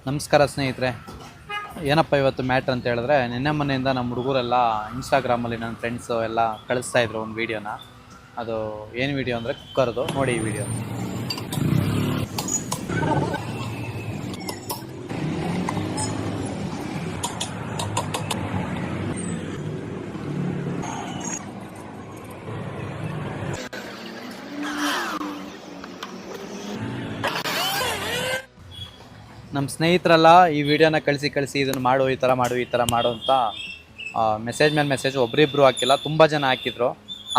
ನಮಸ್ಕಾರ ಸ್ನೇಹಿತರೆ. ಏನಪ್ಪ ಇವತ್ತು ಮ್ಯಾಟ್ರ್ ಅಂತ ಹೇಳಿದ್ರೆ, ನಿನ್ನೆ ಮೊನ್ನೆಯಿಂದ ನಮ್ಮ ಹುಡುಗರೆಲ್ಲ ಇನ್ಸ್ಟಾಗ್ರಾಮಲ್ಲಿ ನನ್ನ ಫ್ರೆಂಡ್ಸು ಎಲ್ಲ ಕಳಿಸ್ತಾಯಿದ್ರು ಒಂದು ವೀಡಿಯೋನ. ಅದು ಏನು ವೀಡಿಯೋ ಅಂದರೆ ಕುಕ್ಕರ್ದು. ನೋಡಿ ಈ ವಿಡಿಯೋ. ನಮ್ಮ ಸ್ನೇಹಿತರೆಲ್ಲ ಈ ವಿಡಿಯೋನ ಕಳಿಸಿ ಇದನ್ನು ಮಾಡು, ಈ ಥರ ಮಾಡು ಅಂತ ಮೆಸೇಜ್ ಮೇಲೆ ಮೆಸೇಜ್ ಒಬ್ರಿಬ್ರು ಹಾಕಿಲ್ಲ, ತುಂಬ ಜನ ಹಾಕಿದ್ರು.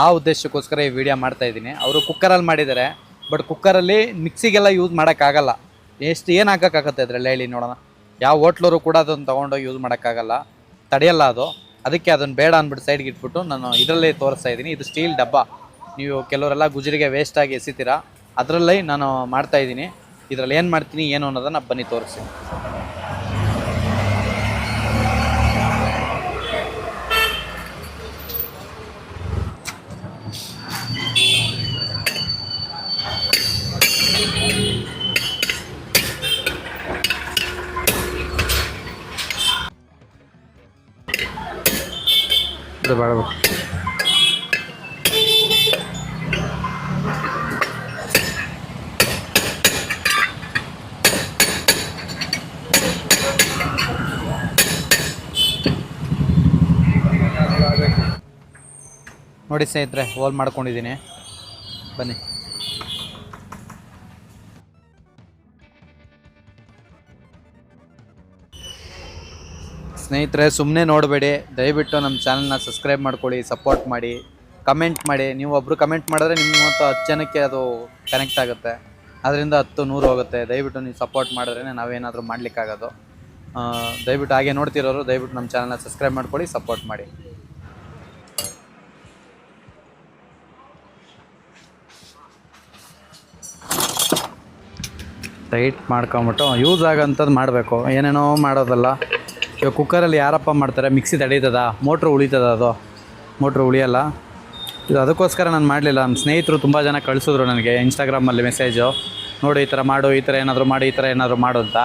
ಆ ಉದ್ದೇಶಕ್ಕೋಸ್ಕರ ಈ ವಿಡಿಯೋ ಮಾಡ್ತಾಯಿದ್ದೀನಿ. ಅವರು ಕುಕ್ಕರಲ್ಲಿ ಮಾಡಿದ್ದಾರೆ, ಬಟ್ ಕುಕ್ಕರಲ್ಲಿ ಮಿಕ್ಸಿಗೆಲ್ಲ ಯೂಸ್ ಮಾಡೋಕ್ಕಾಗಲ್ಲ. ಏನು ಹಾಕೋಕ್ಕಾಗತ್ತೆ ಅದರಲ್ಲಿ ಹೇಳಿ ನೋಡೋಣ. ಯಾವ ಹೋಟ್ಲವರು ಕೂಡ ಅದನ್ನು ತೊಗೊಂಡೋಗಿ ಯೂಸ್ ಮಾಡೋಕ್ಕಾಗಲ್ಲ, ತಡೆಯಲ್ಲ ಅದು. ಅದಕ್ಕೆ ಅದನ್ನು ಬೇಡ ಅಂದ್ಬಿಟ್ಟು ಸೈಡ್ಗೆ ಇಟ್ಬಿಟ್ಟು ನಾನು ಇದರಲ್ಲೇ ತೋರಿಸ್ತಾ ಇದ್ದೀನಿ. ಇದು ಸ್ಟೀಲ್ ಡಬ್ಬ. ನೀವು ಕೆಲವರೆಲ್ಲ ಗುಜರಿಗೆ ವೇಸ್ಟಾಗಿ ಎಸಿತೀರಾ, ಅದರಲ್ಲೇ ನಾನು ಮಾಡ್ತಾಯಿದ್ದೀನಿ. ಇದರಲ್ಲಿ ಏನು ಮಾಡ್ತೀನಿ ಏನು ಅನ್ನೋದನ್ನು ಬನ್ನಿ ತೋರಿಸಿ. ಇದು ಬೇಡ ನೋಡಿ ಸ್ನೇಹಿತರೆ, ಹೋಲ್ ಮಾಡ್ಕೊಂಡಿದ್ದೀನಿ. ಬನ್ನಿ. ಸ್ನೇಹಿತರೆ, ಸುಮ್ಮನೆ ನೋಡಬೇಡಿ, ದಯವಿಟ್ಟು ನಮ್ಮ ಚಾನಲ್ನ ಸಬ್ಸ್ಕ್ರೈಬ್ ಮಾಡ್ಕೊಳ್ಳಿ, ಸಪೋರ್ಟ್ ಮಾಡಿ, ಕಮೆಂಟ್ ಮಾಡಿ. ನೀವು ಒಬ್ಬರು ಕಮೆಂಟ್ ಮಾಡಿದ್ರೆ ನಿಮ್ಮ ಮತ್ತು 10 ಜನಕ್ಕೆ ಅದು ಕನೆಕ್ಟ್ ಆಗುತ್ತೆ. ಅದರಿಂದ 10 100 ಹೋಗುತ್ತೆ. ದಯವಿಟ್ಟು ನೀವು ಸಪೋರ್ಟ್ ಮಾಡಿದ್ರೆ ನಾವೇನಾದರೂ ಮಾಡಲಿಕ್ಕಾಗೋದು. ದಯವಿಟ್ಟು ಹಾಗೆ ನೋಡ್ತಿರೋರು ದಯವಿಟ್ಟು ನಮ್ಮ ಚಾನಲ್ನ ಸಬ್ಸ್ಕ್ರೈಬ್ ಮಾಡ್ಕೊಳ್ಳಿ, ಸಪೋರ್ಟ್ ಮಾಡಿ. ಟೈಟ್ ಮಾಡ್ಕೊಂಬಿಟ್ಟು ಯೂಸ್ ಆಗೋಂಥದ್ದು ಮಾಡಬೇಕು, ಏನೇನೋ ಮಾಡೋದಲ್ಲ. ಇವಾಗ ಕುಕ್ಕರಲ್ಲಿ ಯಾರಪ್ಪ ಮಾಡ್ತಾರೆ, ಮಿಕ್ಸಿ ತಡೀತದ, ಮೋಟ್ರ್ ಉಳಿತದ, ಅದು ಮೋಟ್ರ್ ಉಳಿಯಲ್ಲ. ಇದು ಅದಕ್ಕೋಸ್ಕರ ನಾನು ಮಾಡಲಿಲ್ಲ. ನಮ್ಮ ಸ್ನೇಹಿತರು ತುಂಬ ಜನ ಕಳಿಸಿದ್ರು ನನಗೆ ಇನ್ಸ್ಟಾಗ್ರಾಮಲ್ಲಿ ಮೆಸೇಜು, ನೋಡಿ ಈ ಥರ ಮಾಡು, ಈ ಥರ ಏನಾದರೂ ಮಾಡು, ಈ ಥರ ಏನಾದರೂ ಮಾಡು ಅಂತ.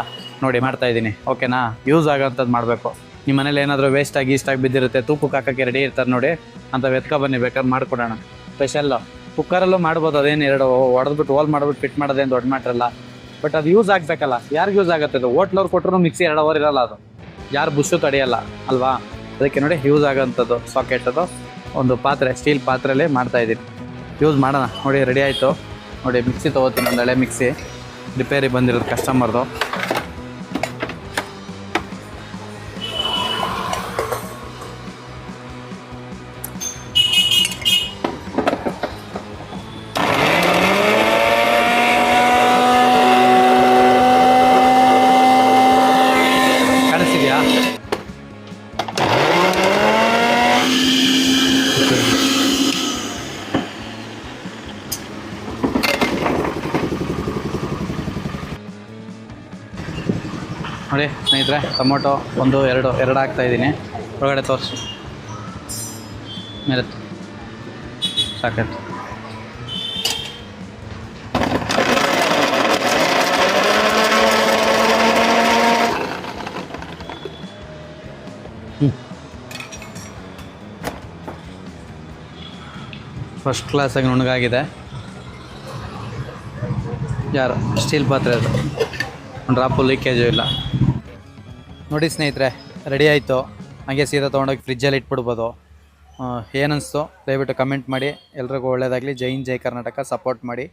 ನೋಡಿ ಮಾಡ್ತಾಯಿದ್ದೀನಿ. ಓಕೆನಾ? ಯೂಸ್ ಆಗೋಂಥದ್ದು ಮಾಡಬೇಕು. ನಿಮ್ಮ ಮನೇಲಿ ಏನಾದರೂ ವೇಸ್ಟಾಗಿ ಬಿದ್ದಿರುತ್ತೆ, ತೂಕಕ್ಕೆ ಹಾಕೋಕ್ಕೆ ರೆಡಿ ಇರ್ತಾರೆ ನೋಡಿ, ಅಂತ ಎತ್ಕೊ ಬನ್ನಿ, ಬೇಕಾದ್ರೆ ಮಾಡಿಕೊಡೋಣ. ಸ್ಪೆಷಲ್ಲು ಕುಕ್ಕರಲ್ಲೂ ಮಾಡ್ಬೋದು. ಅದೇನು ಎರಡು ಹೊಡೆದ್ಬಿಟ್ಟು ಹೋಲ್ ಮಾಡಿಬಿಟ್ಟು ಫಿಟ್ ಮಾಡೋದೇನು ದೊಡ್ಡ ಮ್ಯಾಟ್ರಲ್ಲ. ಬಟ್ ಅದು ಯೂಸ್ ಆಗಬೇಕಲ್ಲ. ಯಾರಿಗೆ ಯೂಸ್ ಆಗುತ್ತೆ ಅದು? ಹೋಟ್ಲವ್ರು ಕೊಟ್ಟರು ಮಿಕ್ಸಿ 2 ಅವರ್ ಇರೋಲ್ಲ, ಅದು ಯಾರು ಬುಸ್ಸು ತಡೆಯಲ್ಲ ಅಲ್ವಾ? ಅದಕ್ಕೆ ನೋಡಿ ಯೂಸ್ ಆಗೋಂಥದ್ದು ಸಾಕೆಟ್, ಅದು ಒಂದು ಪಾತ್ರೆ, ಸ್ಟೀಲ್ ಪಾತ್ರೆಯಲ್ಲಿ ಮಾಡ್ತಾಯಿದ್ದೀನಿ. ಯೂಸ್ ಮಾಡೋಣ. ನೋಡಿ ರೆಡಿ ಆಯಿತು. ನೋಡಿ ಮಿಕ್ಸಿ ತೊಗೋತೀನಿ, ಒಂದು ಹಳೆ ಮಿಕ್ಸಿ, ರಿಪೇರಿ ಬಂದಿರೋದು ಕಸ್ಟಮರ್ದು. ನೋಡಿ ಸ್ನೇಹಿತರೆ, ಟೊಮೊಟೊ 1 2 ಹಾಕ್ತಾಯಿದ್ದೀನಿ. ಒಳಗಡೆ ತೋರಿಸಿ, ಮೇಲೆ ಸಾಕಾಯ್ತು. ಫಸ್ಟ್ ಕ್ಲಾಸಾಗಿ ನುಣ್ಣಗಾಗಿದೆ. ಯಾರು ಸ್ಟೀಲ್ ಪಾತ್ರೆ, ಅದು ಒಂದು ಡ್ರಾಪು ಲೀಕೇಜು ಇಲ್ಲ. ನೋಡಿ ಸ್ನೇಹಿತರೆ, ರೆಡಿ ಆಯಿತು. ಹಾಗೆ ಸೀದಾ ತೊಗೊಂಡೋಗಿ ಫ್ರಿಜ್ಜಲ್ಲಿ ಇಟ್ಬಿಡ್ಬೋದು. ಏನನ್ನಿಸ್ತು ದಯವಿಟ್ಟು ಕಮೆಂಟ್ ಮಾಡಿ. ಎಲ್ರಿಗೂ ಒಳ್ಳೆಯದಾಗಲಿ. ಜೈ ಹಿಂದ್, ಜೈ ಕರ್ನಾಟಕ. ಸಪೋರ್ಟ್ ಮಾಡಿ.